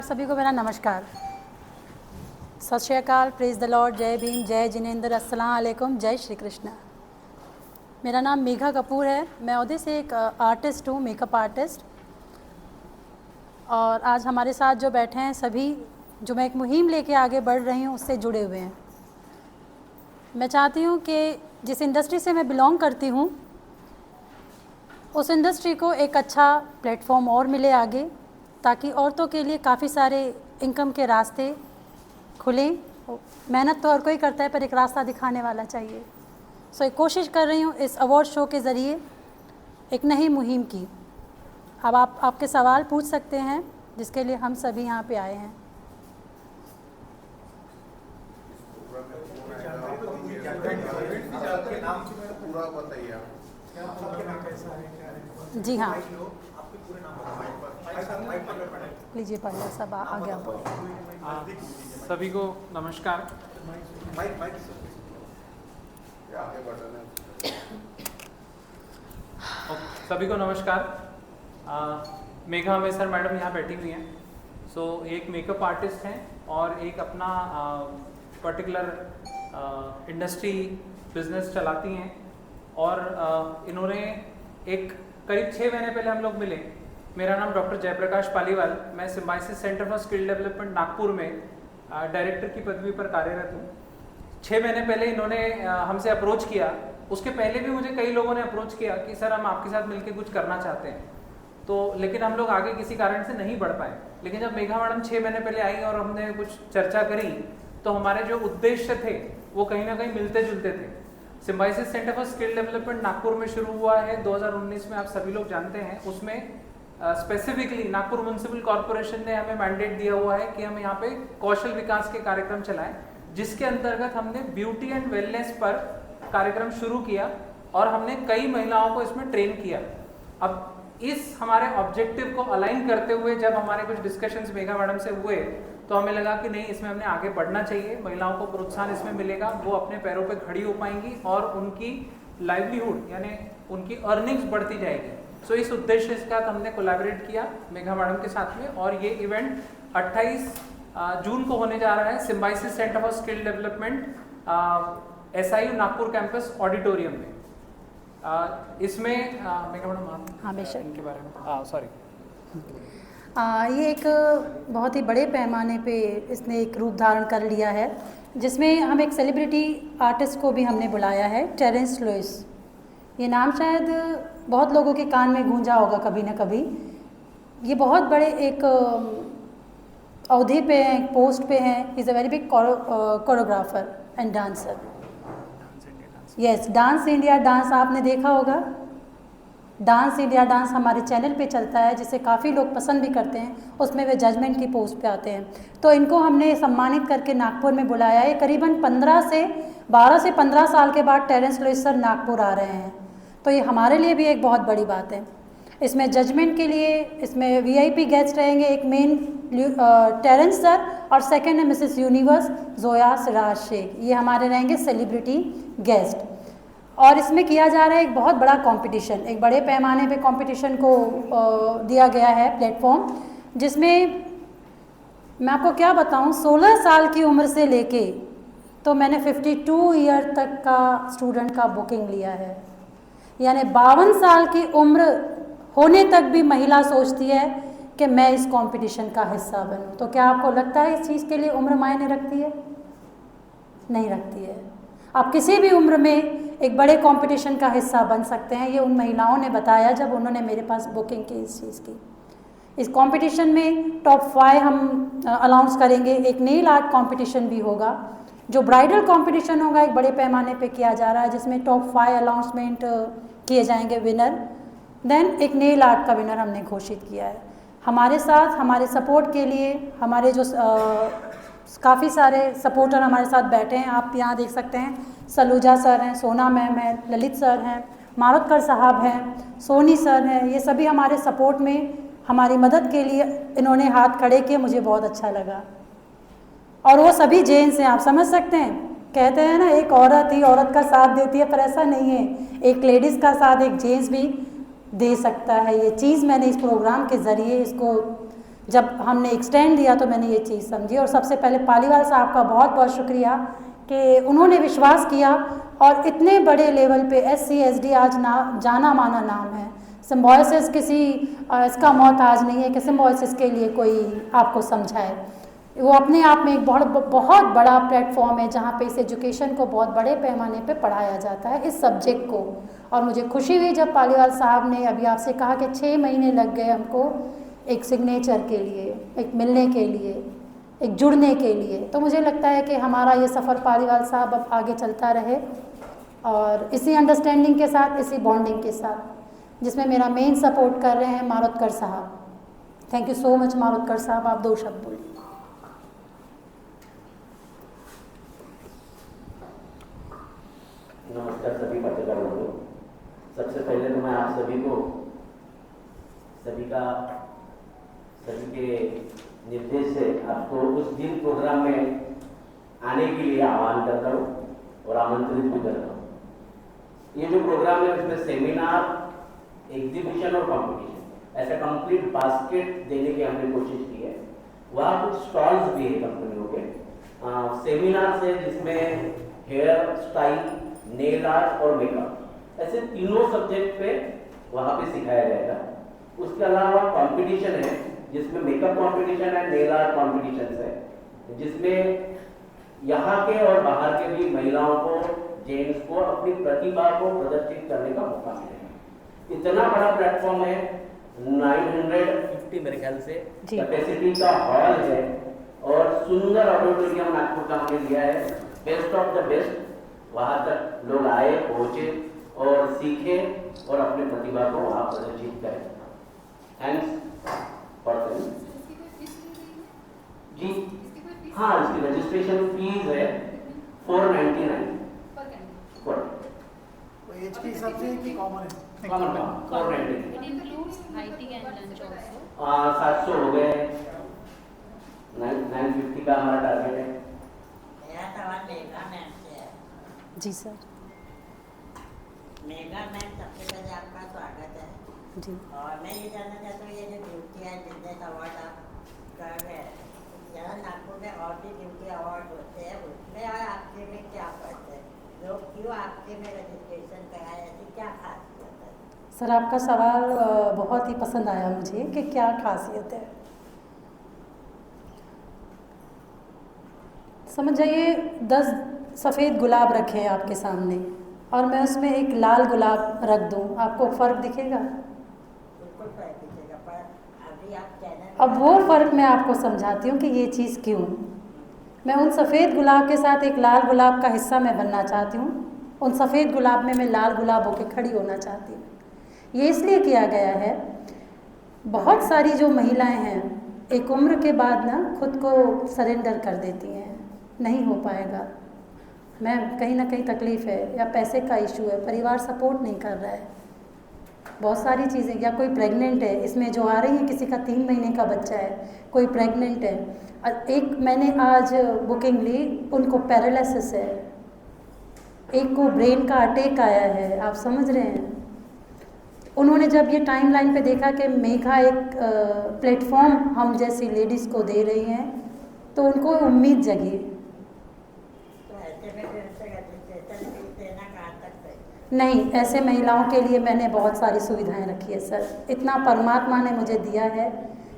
सभी को मेरा नमस्कार, सत श्री अकाल, प्रेज द लॉर्ड, जय भीम, जय जिनेंद्र, अस्सलाम वालेकुम, जय श्री कृष्ण। मेरा नाम मेघा कपूर है। मैं औदे से एक आर्टिस्ट हूँ, मेकअप आर्टिस्ट। और आज हमारे साथ जो बैठे हैं सभी, जो मैं एक मुहिम लेके आगे बढ़ रही हूँ, उससे जुड़े हुए हैं। मैं चाहती हूँ कि जिस इंडस्ट्री से मैं बिलोंग करती हूँ उस इंडस्ट्री को एक अच्छा प्लेटफॉर्म और मिले आगे, ताकि औरतों के लिए काफ़ी सारे इनकम के रास्ते खुलें। मेहनत तो हर कोई करता है, पर एक रास्ता दिखाने वाला चाहिए। एक कोशिश कर रही हूँ इस अवार्ड शो के ज़रिए एक नई मुहिम की। अब आप आपके सवाल पूछ सकते हैं, जिसके लिए हम सभी यहाँ पे आए हैं। जी हाँ, लीजिए पहले सब आ गया। सभी को नमस्कार। सभी को नमस्कार। मेघा मेसर मैडम यहाँ बैठी हुई हैं। एक मेकअप आर्टिस्ट हैं और एक अपना पर्टिकुलर इंडस्ट्री बिजनेस चलाती हैं। और इन्होंने एक करीब 6 महीने पहले हम लोग मिले। मेरा नाम डॉक्टर जयप्रकाश पालीवाल, मैं symbiosis centre for skill development Nagpur में डायरेक्टर की पदवी पर कार्यरत हूँ। 6 महीने पहले इन्होंने हमसे अप्रोच किया। उसके पहले भी मुझे कई लोगों ने अप्रोच किया कि सर हम आपके साथ मिलकर कुछ करना चाहते हैं, लेकिन हम लोग आगे किसी कारण से नहीं बढ़ पाए। लेकिन जब मेघा मैडम 6 महीने पहले आई और हमने कुछ चर्चा करी, तो हमारे जो उद्देश्य थे वो कहीं ना कहीं मिलते जुलते थे। Symbiosis centre for skill development Nagpur में शुरू हुआ है 2019 में, आप सभी लोग जानते हैं। उसमें स्पेसिफिकली नागपुर म्युनिसिपल कॉर्पोरेशन ने हमें मैंडेट दिया हुआ है कि हम यहाँ पे कौशल विकास के कार्यक्रम चलाएं, जिसके अंतर्गत हमने ब्यूटी एंड वेलनेस पर कार्यक्रम शुरू किया और हमने कई महिलाओं को इसमें ट्रेन किया। अब इस हमारे ऑब्जेक्टिव को अलाइन करते हुए जब हमारे कुछ डिस्कशंस मेघा मैडम से हुए, तो हमें लगा कि नहीं, इसमें हमने आगे बढ़ना चाहिए। महिलाओं को प्रोत्साहन इसमें मिलेगा, वो अपने पैरों पे खड़ी हो पाएंगी और उनकी लाइवलीहुड यानी उनकी अर्निंग्स बढ़ती जाएगी। इस उद्देश्य के साथ हमने कोलैबोरेट किया मेघा मैडम के साथ में, और ये इवेंट 28 जून को होने जा रहा है symbiosis centre for skill development SIU Nagpur campus auditorium में। इसमें मेघा मैडम हाँ बेशक इनके बारे में सॉरी, ये एक बहुत ही बड़े पैमाने पे इसने एक रूप धारण कर लिया है, जिसमें हम एक सेलिब्रिटी आर्टिस्ट को भी हमने बुलाया है, टेरेंस लुइस। ये नाम शायद बहुत लोगों के कान में गूंजा होगा कभी ना कभी। ये बहुत बड़े एक अवधि पे हैं, एक पोस्ट पे हैं। Is a very big choreographer and dancer. Yes, dance India dance आपने देखा होगा। डांस इंडिया डांस हमारे चैनल पे चलता है, जिसे काफ़ी लोग पसंद भी करते हैं। उसमें वे जजमेंट की पोस्ट पे आते हैं। तो इनको हमने सम्मानित करके नागपुर में बुलाया है। करीबन 12 से 15 साल के बाद टेरेंस लुइस सर नागपुर आ रहे हैं, तो ये हमारे लिए भी एक बहुत बड़ी बात है। इसमें जजमेंट के लिए इसमें VIP गेस्ट रहेंगे। एक मेन टेरेंस सर और सेकंड है मिसेस यूनिवर्स जोया सिराज शेख। ये हमारे रहेंगे सेलिब्रिटी गेस्ट। और इसमें किया जा रहा है एक बहुत बड़ा कंपटीशन, एक बड़े पैमाने पे कंपटीशन को दिया गया है प्लेटफॉर्म, जिसमें मैं आपको क्या बताऊं, 16 साल की उम्र से लेके तो मैंने 52 ईयर तक का स्टूडेंट का बुकिंग लिया है। यानी 52 साल की उम्र होने तक भी महिला सोचती है कि मैं इस कंपटीशन का हिस्सा बनूं। तो क्या आपको लगता है इस चीज़ के लिए उम्र मायने रखती है? नहीं रखती है। आप किसी भी उम्र में एक बड़े कंपटीशन का हिस्सा बन सकते हैं। ये उन महिलाओं ने बताया जब उन्होंने मेरे पास बुकिंग की इस चीज़ की। इस कंपटीशन में टॉप 5 हम अनाउंस करेंगे। एक नेल आर्ट कंपटीशन भी होगा, जो ब्राइडल कंपटीशन होगा, एक बड़े पैमाने पे किया जा रहा है, जिसमें टॉप 5 अनाउंसमेंट किए जाएंगे विनर। देन एक नेल आर्ट का विनर हमने घोषित किया है। हमारे साथ हमारे सपोर्ट के लिए हमारे जो काफ़ी सारे सपोर्टर हमारे साथ बैठे हैं। आप यहाँ देख सकते हैं, सलूजा सर हैं, सोना मैम हैं, ललित सर हैं, मारोतकर साहब हैं, सोनी सर हैं। ये सभी हमारे सपोर्ट में हमारी मदद के लिए इन्होंने हाथ खड़े किए। मुझे बहुत अच्छा लगा। और वो सभी जेंट्स हैं, आप समझ सकते हैं। कहते हैं ना, एक औरत ही औरत का साथ देती है, पर ऐसा नहीं है। एक लेडीज़ का साथ एक जेंट्स भी दे सकता है। ये चीज़ मैंने इस प्रोग्राम के ज़रिए इसको जब हमने एक्सटेंड दिया तो मैंने ये चीज़ समझी। और सबसे पहले पालीवाल साहब का बहुत बहुत शुक्रिया कि उन्होंने विश्वास किया और इतने बड़े लेवल पे SC/SD आज जाना माना नाम है। सिम्बोयसिस किसी इसका मोहताज नहीं है कि सिम्बोयसिस के लिए कोई आपको समझाए। वो अपने आप में एक बहुत बड़ा प्लेटफॉर्म है जहाँ पे इस एजुकेशन को बहुत बड़े पैमाने पे पढ़ाया जाता है, इस सब्जेक्ट को। और मुझे खुशी हुई जब पालीवाल साहब ने अभी आपसे कहा कि 6 महीने लग गए हमको एक सिग्नेचर के लिए, एक मिलने के लिए, एक जुड़ने के लिए। तो मुझे लगता है कि हमारा ये सफ़र पालीवाल साहब अब आगे चलता रहे और इसी अंडरस्टैंडिंग के साथ, इसी बॉन्डिंग के साथ, जिसमें मेरा मेन सपोर्ट कर रहे हैं मारुतकर साहब। थैंक यू सो मच मारुतकर साहब, आप 2 शब्द बोलिए। नमस्कार सभी पत्रकारों को। सबसे पहले तो मैं आप सभी को सभी के निर्देश से आपको उस दिन प्रोग्राम में आने के लिए आह्वान करता हूँ और आमंत्रित भी करता हूँ। ये जो प्रोग्राम है उसमें सेमिनार, एग्जीबिशन और कंपटीशन, ऐसा कंप्लीट बास्केट देने की हमने कोशिश की है। वहाँ कुछ स्टॉल्स भी है कंपनियों के, सेमिनार से जिसमें हेयर स्टाइल, नेल आर्ट और मेकअप, ऐसे तीनों सब्जेक्ट पे वहाँ पे सिखाया जाएगा। उसके अलावा कंपटीशन है जिसमें मेकअप कंपटीशन है, नेल आर्ट कॉम्पिटिशन है, जिसमें यहाँ के और बाहर के भी महिलाओं को, जेंट्स को अपनी प्रतिभा को प्रदर्शित करने का मौका मिलेगा। इतना बड़ा प्लेटफॉर्म है, 950 मेरे ख्याल से कैपेसिटी का हॉल है और सुंदर ऑडिटोरियम नागपुर का हमने लिया है। बेस्ट ऑफ द बेस्ट वहाँ तक लोग आए, पहुँचे और सीखे और अपने प्रतिभा को वहाँ प्रदर्शित करें। थैंक्स फॉर जी। हाँ, इसकी रजिस्ट्रेशन फीस है 499 एज के हिसाब से कि कॉमन है? Common 499। It includes IT and lunch also. 700 हो गए, 950 का हमारा टारगेट है। मेरा सवाल मेघा मैम से है। जी सर। मेघा मैम, सबसे पहले आपका स्वागत है जी। और मैं ये जानना चाहता हूँ, ये जो ब्यूटी एंड बिजनेस अवार्ड आप कर रहे हैं, यहाँ नागपुर में और भी ब्यूटी अवार्ड होते हैं, उसमें और आपके में क्या फर्क है? लोग क्यों आपके में रजिस्ट्रेशन कराए, ऐसी क्या खासियत है? सर, आपका सवाल बहुत ही पसंद आया मुझे कि क्या खासियत है। समझ जाइए 10 सफ़ेद गुलाब रखे हैं आपके सामने और मैं उसमें एक लाल गुलाब रख दूं, आपको फ़र्क दिखेगा? बिल्कुल फर्क दिखेगा, पर अभी आप चैनल अब वो फ़र्क मैं आपको समझाती हूँ कि ये चीज़ क्यों। मैं उन सफ़ेद गुलाब के साथ एक लाल गुलाब का हिस्सा मैं बनना चाहती हूँ, उन सफ़ेद गुलाब में मैं लाल गुलाब होकर खड़ी होना चाहती हूँ। ये इसलिए किया गया है, बहुत सारी जो महिलाएं हैं एक उम्र के बाद ना खुद को सरेंडर कर देती हैं, नहीं हो पाएगा, मैं कहीं ना कहीं तकलीफ़ है या पैसे का इशू है, परिवार सपोर्ट नहीं कर रहा है, बहुत सारी चीज़ें, या कोई प्रेग्नेंट है, इसमें जो आ रही है किसी का 3 महीने का बच्चा है, कोई प्रेग्नेंट है। एक मैंने आज बुकिंग ली, उनको पैरालिसिस है, एक को ब्रेन का अटैक आया है, आप समझ रहे हैं। उन्होंने जब ये टाइमलाइन पे देखा कि मेघा एक प्लेटफॉर्म हम जैसी लेडीज़ को दे रही हैं तो उनको उम्मीद जगी। तो ऐसे में फिर से रजिस्ट्रेशन फीस देना कहाँ तक सही? नहीं, ऐसे महिलाओं के लिए मैंने बहुत सारी सुविधाएं रखी है सर। इतना परमात्मा ने मुझे दिया है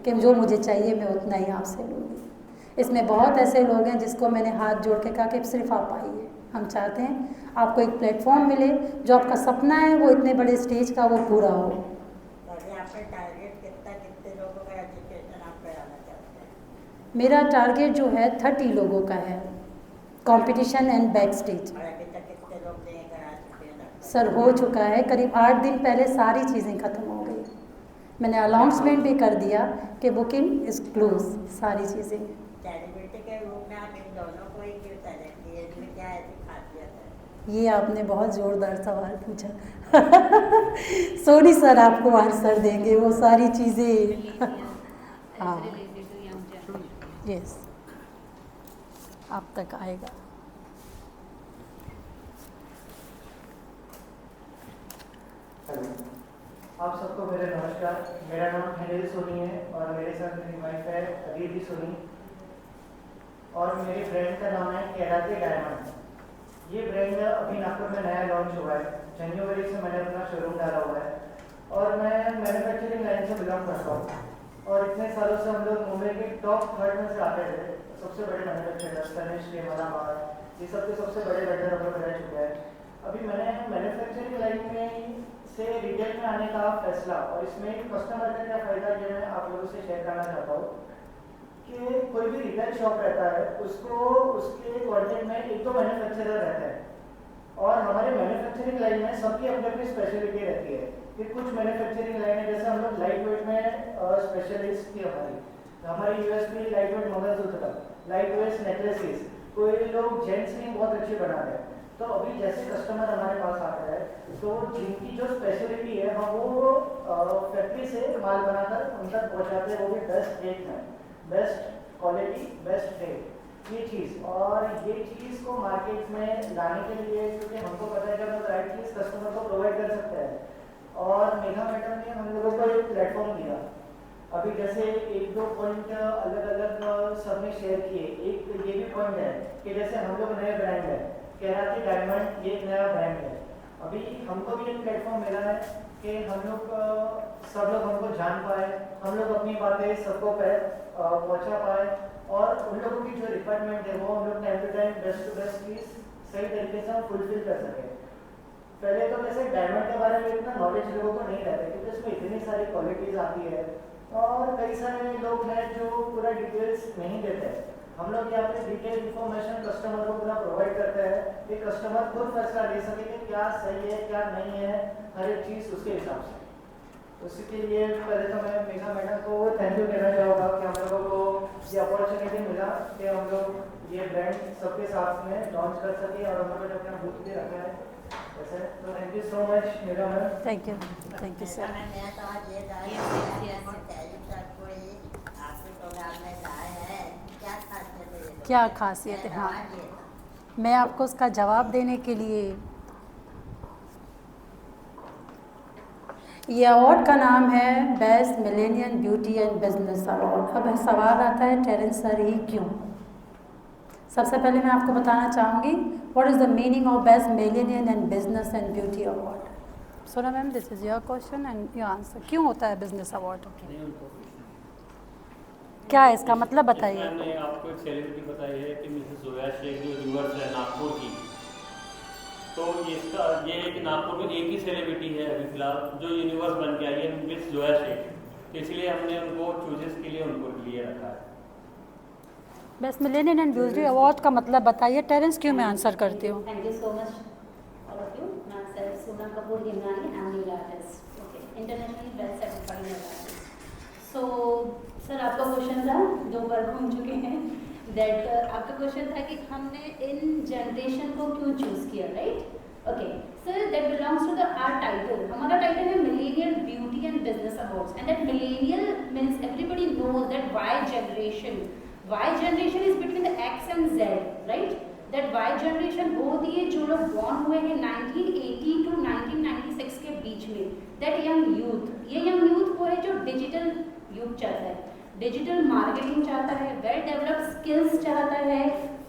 कि जो मुझे चाहिए मैं उतना ही आपसे लूँगी। इसमें बहुत ऐसे लोग हैं जिसको मैंने हाथ जोड़ के कहा कि सिर्फ आप आइए, हम चाहते हैं आपको एक प्लेटफॉर्म मिले, जो आपका सपना है वो इतने बड़े स्टेज का वो पूरा हो। तो अभी आपका टारगेट कितने लोगों का रजिस्ट्रेशन आप कराना चाहते हैं? मेरा टारगेट जो है 30 लोगों का है, कंपटीशन एंड बैक स्टेज। और अभी तक कितने लोग ने करा चुके हैं? सर हो चुका है, करीब 8 दिन पहले सारी चीज़ें ख़त्म हो गई। मैंने अनाउंसमेंट भी कर दिया कि बुकिंग इज़ क्लोज, सारी चीज़ें। सेलिब्रिटी के रूप में आप इन दोनों को ही क्यों सेलेक्ट किए, इसमें क्या ऐसी खासियत है? ये आपने बहुत ज़ोरदार सवाल पूछा। सोनी सर आपको आंसर देंगे वो सारी चीज़ें। हाँ, As related to young generation. Yes, आप तक आएगा। आप सबको मेरे नमस्कार। मेरा नाम हेनिल सोनी है और मेरे साथ मेरी वाइफ है अदिति सोनी और मेरे ब्रांड का नाम है केराती डायमंड। ये ब्रांड अभी नागपुर में नया लॉन्च हुआ है। जनवरी से मैंने अपना शोरूम डाला हुआ है और मैं मैन्युफैक्चरिंग लाइन से बिलोंग करता हूँ और इतने सालों से हम लोग मुंबई के टॉप 3rd में से आते थे। सबसे बड़े मैन्युफैक्चरर तनिष्क, मलाबार, ये सबके सबसे बड़े वेंडर हम लोग रह चुके हैं। अभी मैंने मैन्युफैक्चरिंग लाइन में से रिटेल में आने का फैसला और इसमें कस्टमर का क्या फ़ायदा ये मैं आप लोगों से शेयर करना चाहता हूँ कि कोई भी रिटेल शॉप रहता है उसको उसके कॉन्टेक्ट में एक तो मैन्युफैक्चरर रहता है और हमारे मैन्युफैक्चरिंग लाइन में सबकी अपनी अपनी स्पेशलिटी रहती है। फिर कुछ मैन्युफैक्चरिंग लाइन है जैसे हम लोग लाइट वेट में स्पेशलिस्ट थी हमारी USP light weight mangalsutra, light weight necklaces, कोई लोग जेंट्स की बहुत अच्छी बनाते हैं। तो अभी जैसे कस्टमर हमारे पास आता है तो जिनकी जो स्पेशलिटी है हम वो फैक्ट्री से माल बनाकर उन तक पहुँचाते हैं, वो भी बेस्ट रेट में, बेस्ट क्वालिटी, बेस्ट रेट। ये चीज़ और ये चीज़ को मार्केट में लाने के लिए क्योंकि हमको पता है कि हम लोग राइट चीज़ कस्टमर को प्रोवाइड कर सकते हैं और मेगा मैडम ने हम लोगों को एक प्लेटफॉर्म दिया। अभी जैसे 1-2 पॉइंट अलग अलग सबने शेयर किए। एक ये भी पॉइंट है कि जैसे हम लोग नए ब्रांड है केराती डायमंड, ये एक नया ब्रांड है। अभी हमको भी एक प्लेटफॉर्म मिला है कि हम लोग सब लोग हमको जान पाए, हम लोग अपनी बातें सबको पहुंचा पाए और उन लोगों की जो रिक्वायरमेंट है वो हम लोग time to time best to best चीज़ सही तरीके से हम फुलफिल कर सकें। पहले तो जैसे डायमंड के बारे में इतना नॉलेज लोगों को नहीं रहता क्योंकि उसमें इतनी सारी क्वालिटीज़ आती है और कई सारे लोग हैं जो पूरा डिटेल्स नहीं देते। हम लोग यहाँ पे डिटेल इन्फॉर्मेशन कस्टमर को पूरा प्रोवाइड करते हैं कि कस्टमर खुद फैसला ले सके कि क्या सही है क्या नहीं है, हर एक चीज़ उसके हिसाब से। उसी के लिए पहले तो मैं मेघा मैडम को थैंक यू कहना चाहूँगा कि हम लोगों को ये अपॉर्चुनिटी मिला कि हम लोग ये ब्रांड सबके साथ में लॉन्च कर सके और हम लोगों ने अपना बूथ भी रखा है ऐसे। तो thank you so much Megha madam. Thank you sir. मैं तो आज ये आपके प्रोग्राम में लाए हैं, क्या खासियत है? क्या खासियत है? हाँ, मैं आपको उसका जवाब देने के लिए ये अवार्ड का नाम है best millennial beauty and business award. अब सवाल आता है टेरेंस सर ही क्यों? सबसे पहले मैं आपको बताना चाहूँगी what is the meaning of best millennial and business and beauty award. Sona ma'am, this is your question and your answer. क्यों होता है बिजनेस अवार्ड? क्या है इसका मतलब बताइए। मैंने आपको एक सेलिब्रिटी बताई है कि मिसेस जोया शेख जो व्यूअर्स है नागपुर की, तो इसका ये एक नागपुर में एक ही सेलिब्रिटी है अभी फिलहाल जो यूनिवर्स बन के आई है, मिस जोया शेख। तो इसलिए हमने उनको चूजेस के लिए उनको लिए रखा है। Best millennial and beauty award का मतलब बताइए। टेरेंस क्यों मैं आंसर करती हूँ। Thank you so much, all of you. Myself, Sonam Kapoor Himrani, I'm nail artist. Okay, internationally well certified nail artist. So, sir आपका क्वेश्चन था जो वर्क घूम चुके हैं दैट आपका क्वेश्चन था कि हमने इन जनरेशन को क्यों चूज किया, right? Okay sir, that belongs to the our title. हमारा टाइटल है millennial beauty and business awards and that millennial means everybody knows that Y generation is between the X and Z, right? That Y generation वो दिए जो लोग born हुए हैं 1980 to 1996 के बीच में, दैट यंग यूथ। ये यंग यूथ वो है जो डिजिटल युग चाहता है, डिजिटल मार्केटिंग चाहता है, वेल डेवलप्ड स्किल्स चाहता है,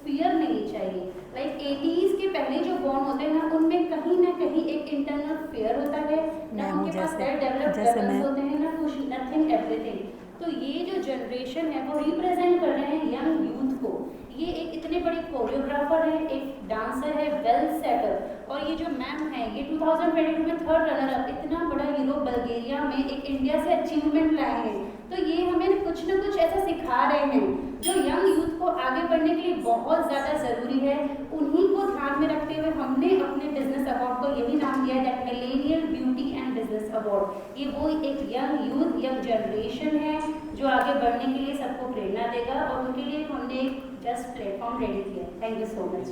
फियर नहीं चाहिए। लाइक 80s के पहले जो बॉर्न होते हैं ना उनमें कहीं ना कहीं एक इंटरनल फियर होता है ना, उनके पास वेल डेवलप्ड लेवल्स होते हैं ना कुछ, नथिंग एवरीथिंग। तो ये जो जनरेशन है वो रिप्रेजेंट कर रहे हैं यंग यूथ को। ये एक इतने बड़े कोरियोग्राफर है, एक डांसर है, वेल सेटल। और ये जो मैम है ये 2022 में 3rd रनर अप, इतना बड़ा यूरोप बल्गेरिया में एक इंडिया से अचीवमेंट लाए हैं। तो ये हमें कुछ ना कुछ ऐसा सिखा रहे हैं जो यंग यूथ को आगे बढ़ने के लिए बहुत ज़्यादा ज़रूरी है। उन्हीं को ध्यान में रखते हुए हमने अपने बिजनेस अवार्ड को यही नाम दिया है that millennial beauty and business award. ये वो एक यंग यूथ, यंग जनरेशन है जो आगे बढ़ने के लिए सबको प्रेरणा देगा और उनके लिए हमने एक जस्ट प्लेटफॉर्म रेडी किया। Thank you so much.